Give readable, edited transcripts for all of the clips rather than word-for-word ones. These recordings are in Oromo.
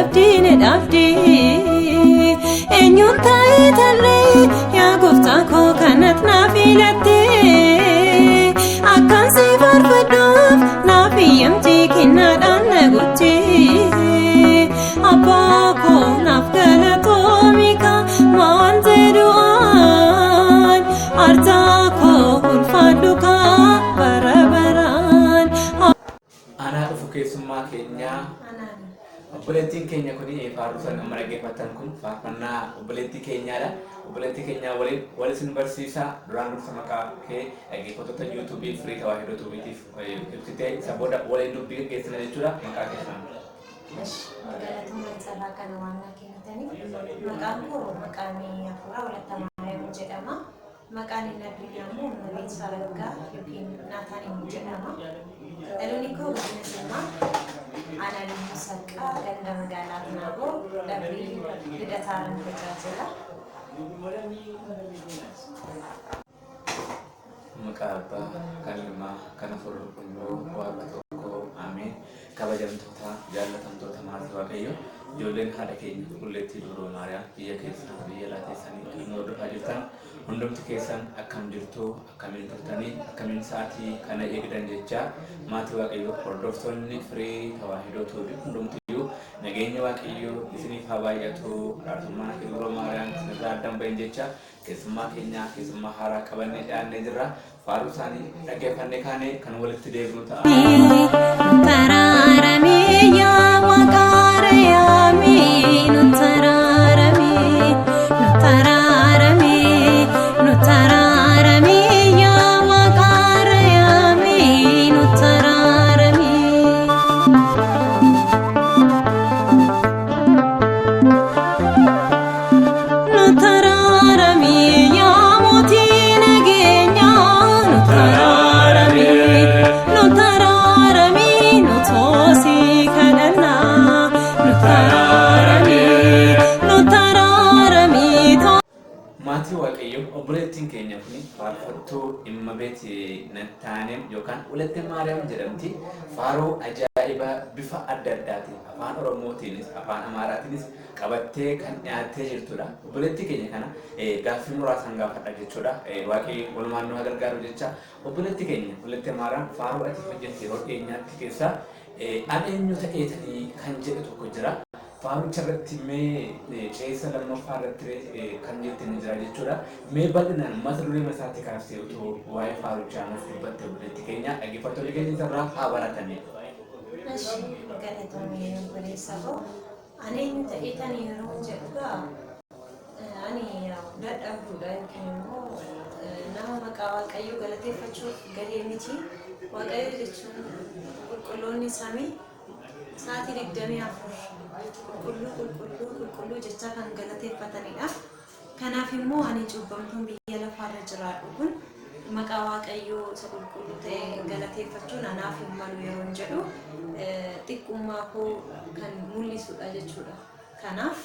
abdiin abdii eenyuun taa'ee yaa gooftaa koo kanat naaf filattee akkan si faarfadhuuf naaf eeyyamtii kennaadhaan na gootee abbaa koo naaf galatoomi maan jedhuun arjaa koo ulfaadhu bara baraan. Ana dhufu keessummaa keenya obboleettiin keenya kuni faaruusan amma dhaggeeffatan kun faarfannaa obboleettii keenyaadha. Obboleettii keenya wal isin barsiisa duraan dursa maqaa kee dhaggeeffattoota yuutuubii firii tawaahidoo tuubiitiif ibsitee isa booda waliin dubbii gaggeessina jechuudha. Maqaa keessan. Galatoomaa sarara kana waan kennitaniif maqaan koo maqaan Afuuraa Walatta Maariyaam jedhama. Maqaan inni addunyaa Nabiin Sarargaa yookiin Naataaniin jedhama. Dhaloonni koo guddina Simmaa Aanaaleen Saqqaa ganda magaalaa Naaboo Dabrii Hidhataaran tajaajila. Maqaa Abbaa kan Ilmaa kan Hafuura Qulqulluu Waaqa tokkoo Ameen. Kabajamtoota jaallatamtoota maatii Waaqayyoo ijoolleen haadha keenya qulqulleettii Dubroo Maariyaam biyya keessaa biyya alaa teessanii kan hordofaa jirtan hundumti keessan akkam jirtu akkamiin turtanii akkamiin sa'aatii kana eegdan jecha maatii Waaqayyoo hordoftoonni firii tawaahidoo tuubii hundumtiyyuu nageenya Waaqayyoo isiniif haa baay'atu raartummaa Dubroo Maariyaam isinirraa addan bahin jecha keessummaa keenya keessummaa haaraa qabannee dhiyaannee jirra. Faaruu isaanii dhaggeeffannee kaanee kan walitti deebinu ta'a. Taraaramee yaa Waaqaara yaamee nu taraaramee nu taraaramee nu taraaramee yaa Waaqaara yaamee nu taraaramee. Nu taraaramee yaa mootii nageenyaa nu taraaramee nu taraaramee nu toosii kadhannaa nu taraaramee nu taraaramee. Maatii Waaqayyoo obboleettiin keenya kun faarfattuu Immabeet Nattaanem yookaan Walatta Maariyaam jedhamti. Faaruu ajaa'ibaa bifa adda addaatiin afaan Oromootiinis afaan Amaaraatiinis qabattee kan dhiyaattee jirtudha. Obboleettii keenya kana gaaffii muraasaan gaafadha jechuudha. Waaqayyo walumaan nu gargaaru jecha obboleettii keenya Walatta Maariyaam faaruu ati hojjette yeroo dhiyeenyaatti keessaa ani eenyu ta'eetanii kan jedhu tokko jira. Faarucha irratti mee ceessa lammaffaa irratti kan jette ni jira jechuudha. Mee bal'inaan mata duree isaatti kaastee otoo waa'ee faaruchaa nuuf dubbatte obboleettii keenya dhaggeeffattoonni keenya irraa haa baratanii. Galatoomii obboleessa koo ani eenyu ta'eetanii yeroo jedhugaa ani dadhabduudha yookiin immoo nama maqaa Waaqayyoo galateeffachuuf galee miti. Waaqayyo jechuun qulqulloonni samii sa'aatii 24 qulqulluu jecha kan galateeffatanidha. Kanaaf immoo ani cubbamtuun biyya lafaarra jiraadhu kun maqaa Waaqayyoo isa qulqulluu ta'e galateeffachuun anaaf hin malu yeroo jedhu xiqqummaa koo kan mul'isudha jechuudha. Kanaaf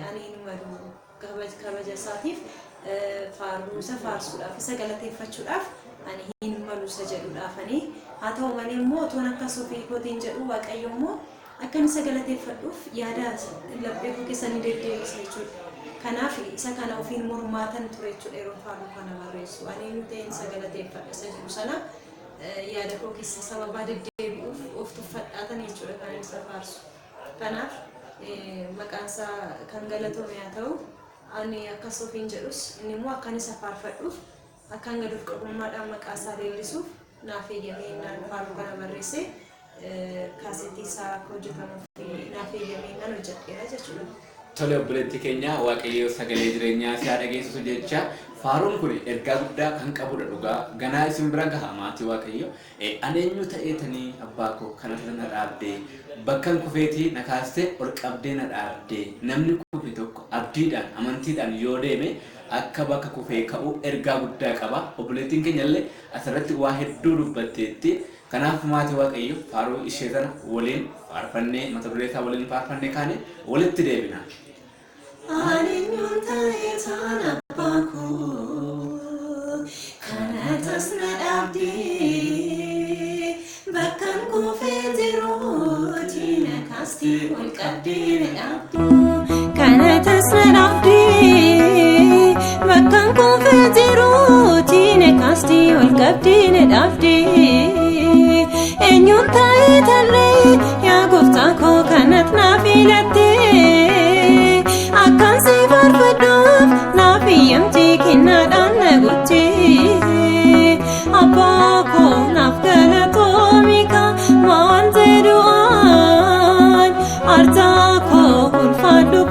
ani hin malu kabaja isaatiif faaruu isa faarsuudhaaf isa galateeffachuudhaaf ani hin malu isa jedhuudhaafanii haa ta'u malee immoo otoon akkas ofii kootiin jedhu Waaqayyo immoo akkan isa galateeffadhuuf yaada laphee koo keessanii deddeebisa jechuudha. Kanaaf isa kana ofiin mormaatan ture jechuudha yeroo faaruu kana barreessu. Ani eenyu ta'een isa galateeffadha isa jedhu sana yaada koo keessa sababaa deddeebi'uuf of tuffadhaatan jechuudha kan isa faarsu. Kanaaf maqaan isaa kan galatoome haa ta'u ani akkas ofiin jedhus inni immoo akkan isa faarfadhuuf akkan gaduuf qabummaadhaan maqaa isaa leellisuuf naaf eeyyamee naan faaruu kana barreesse kaasetii isaa hojjetamuuf naaf eeyyamee naan hojjedheera jechuudha. Tole obboleettii keenya Waaqayyoo sagalee jireenyaa si haa dhageessisu jecha faaruun kun ergaa guddaa kan qabudha dhugaa ganaa isin bira gaha maatii Waaqayyoo ani eenyu ta'eetanii abbaa koo kanarra na dhaabdee bakkan kufeetii na kaastee ol qabdee na dhaabdee namni kufe tokko abdiidhaan amantiidhaan yoo deeme akka bakka kufee ka'u ergaa guddaa qaba. Obboleettiin keenya illee asirratti waa hedduu dubbatteetti. Kanaaf maatii Waaqayyoo faaruu ishee sana waliin faarfannee mata duree isaa waliin faarfannee kaane walitti deebina. Ani eenyu ta'eetaan abbaa koo kana tas na dhaabdee bakkan kuufee jiruuti na kaastii ol qabdee na dhaabdu. Kanatas na dhaabdee bakkaan kuufee jiruuti na kaastii ol qabdee na dhaabdee. Eenyuun taa'ee tarree yaa gooftaa koo kanat naaf filattee akkaan si faarfadhuuf naaf eeyyamtee kennaadhaan na gootee. Abbaa koo naaf galatoomi waan jedhuun arjaa koo ulfaadhu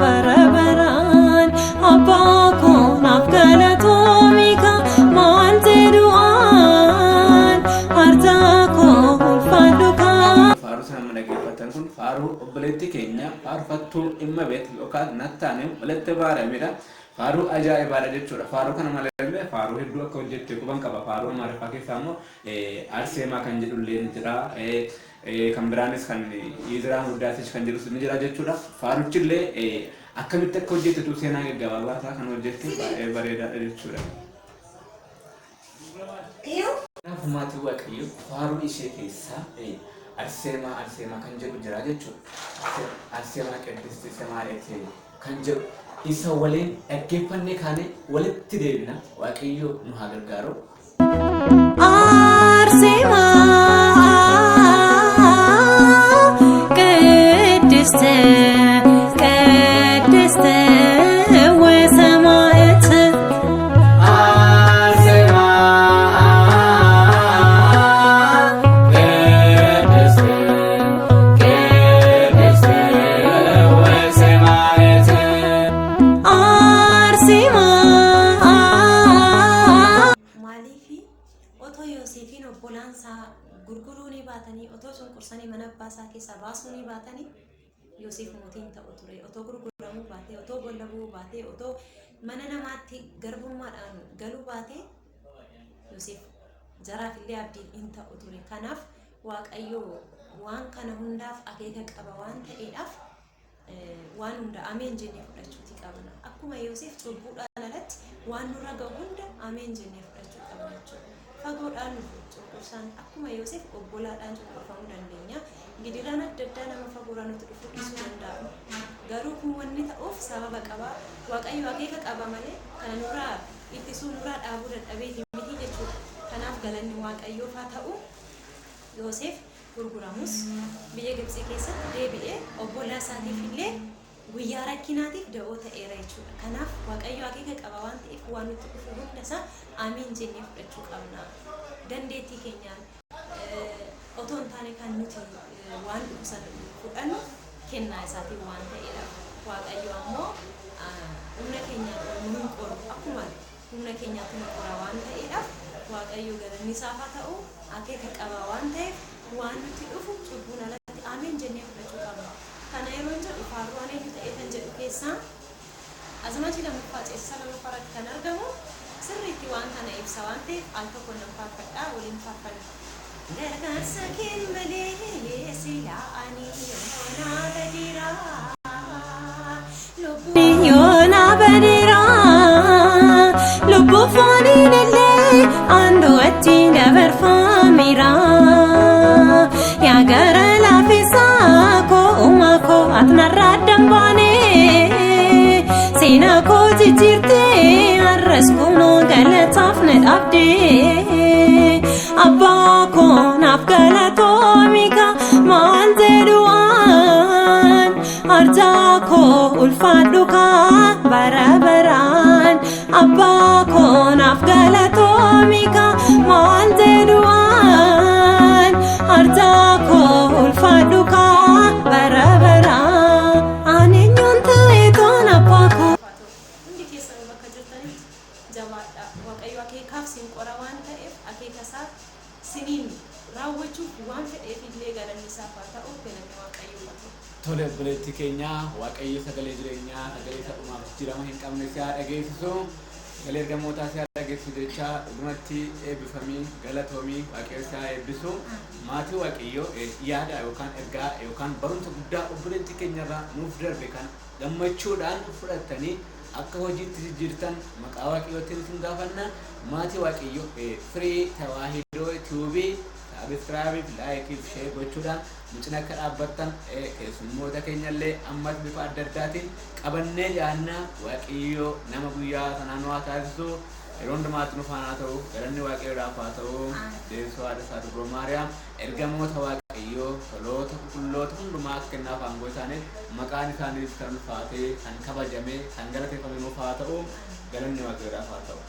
bara baraan. Abbaa koo naaf galatoomi waan jedhuun arjaa koo ulfaadhu. Faaruu sana mana dhaggeeffatan kun faaruu obboleettii keenya faarfattuu dhimma beektu yookaan nattaane walitti baaramedha. Faaruu ajaa'ibaadha jechuudha. Faaruu kana malee faaruu hedduu akka hojjette quban qaba. Faaruu Amaariffaa keessaa immoo Arseemaa kan jedhullee ni jira. Kan biraanis kan Iziraan Guddaatichi kan jedhus ni jira jechuudha. Faaruchillee akkamitti akka hojjettetu seenaa gaggabaabaa isaa kan hojjette baay'ee bareedaadha jechuudha. Kanaaf maatii Waaqayyo faaruu ishee keessaa Arseemaa kan jedhu jira jechuudha. Arseemaa Qiddisti Semaa'eet kan jedhu isa waliin dhaggeeffannee kaane walitti deebina. Waaqayyo nu haa gargaaru. Arseemaa Qiddisti Semaa'eet. Gurguruu baatanii otoo cunqursanii mana abbaa isaa keessaa baasuu baatanii Yoosef mootiin ta'u ture. Otoo gurguramuu baatee, otoo bolla bu'uu baatee, otoo mana namaatti garbummaadhaan galuu baatee Yoosef jaraaf illee abdiin hin ta'u ture. Kanaaf Waaqayyo waan kana hundaaf akeeka qaba waan ta'eedhaaf waan hunda ameen jennee fudhachuuti qabna. Akkuma Yoosef cubbuudhaan alatti waan nurra ga'u hunda ameen jennee fudhachuu qabna jechuudha. Fagoodhaan cunqursaan akkuma Yoosef obbolaadhaan cunqurfamuu dandeenya. Gidiraan adda addaa nama fagoorraa nuti dhufuu dhiisuu danda'u. Garuu kun wanni ta'uuf sababa qaba. Waaqayyo akeeka qaba malee kana nurraa ittisuu nurraa dhaabuu dadhabee miti jechuudha. Kanaaf galanni Waaqayyoof haa ta'u. Yoosef gurguramus biyya Gibxii keessatti deebi'ee obbolaa isaatiif illee guyyaa rakkinaatiif da'oo ta'eera jechuudha. Kanaaf Waaqayyo akeeka qaba waan ta'eef waan nuti dhufu hundasaa amiin jennee fudhachuu qabna. Dandeettii keenyaan otoo hin taane kan nuti waan dhufu fudhannu kennaa isaatiin waan ta'eedha. Waaqayyo ammoo humna keenyaan nu hin qoru akkuma humna keenyaatti nu qora waan ta'eedhaaf Waaqayyo galanni isaaf haa ta'u akeeka qaba waan ta'eef waan nuti dhufu cubbuun alatti amiin jennee fudhachuu qabna. Kana yeroo jedhu faaruu waan eenyu ta'e kan jedhu keessaa Azmaachii lammaffaa ceesisa lammaffaa irratti kan argamu sirriitti waan kana ibsa waan ta'eef al tokko nan faarfadhaa waliin faarfanna. Gargaarsa keen malee silaa ani yoonaa badiraa. Yoonaa badiraa lubbuu fooniin illee aandoo wajjin dabarfameera. Yaa gara laafisaa koo uumaa koo ati narraa dambaanee seenaa koo jijjiirtee har'as kunoo galataaf na dhaabdee. Abbaa koo naaf galatoomi maal jedhuun arjaa koo ulfaadhu bara baraan. Abbaa koo naaf galatoomi maal jedhuun arjaa koo ulfaadhu bara baraan. Ani eenyuun ta'e toon abbaa koo. Hundi keessan bakka jirtanitti jabaadha. Waaqayyo akeekaaf sin qora waan ta'eef akeeka isaa siniin raawwachuuf waan fedheef illee galanni isaaf haa ta'u galanni Waaqayyo haa ta'u. Tole obboleettii keenya Waaqayyo sagalee jireenyaa sagalee dhumaaf jijjiirama hin qabne si haa dhageessisu. Sagalee ergamootaa si haa dhageessisu jechaa dhugumatti eebbifamii galatoomii Waaqayyo si haa eebbisu. Maatii Waaqayyo yaada yookaan ergaa yookaan barumsa guddaa obboleettii keenyarraa nuuf darbe kana gammachuudhaan fudhattanii akka hojiitti jijjiirtan maqaa Waaqayyootiin isin gaafanna. Maatii Waaqayyo firii tawaahidoo tiubii sabiskiraabii fi laayikii fi shee gochuudhaan nu cina akka dhaabbattan keessummoota keenyallee ammas bifa adda addaatiin qabannee dhiyaannaa Waaqayyoo nama guyyaa sanaan waa taasisu yeroo hundumaatti nu faana ta'u galanni Waaqayyoodhaaf haa ta'u deessoo haadha isaa Dubroo Maariyaam ergamoota Waaqayyoo toloota qulqulloota hundumaa akka kennaaf aangoo isaaniif maqaan isaaniis kan ulfaatee kan kabajame kan galateeffame nuuf haa ta'u galanni Waaqayyoodhaaf haa ta'u.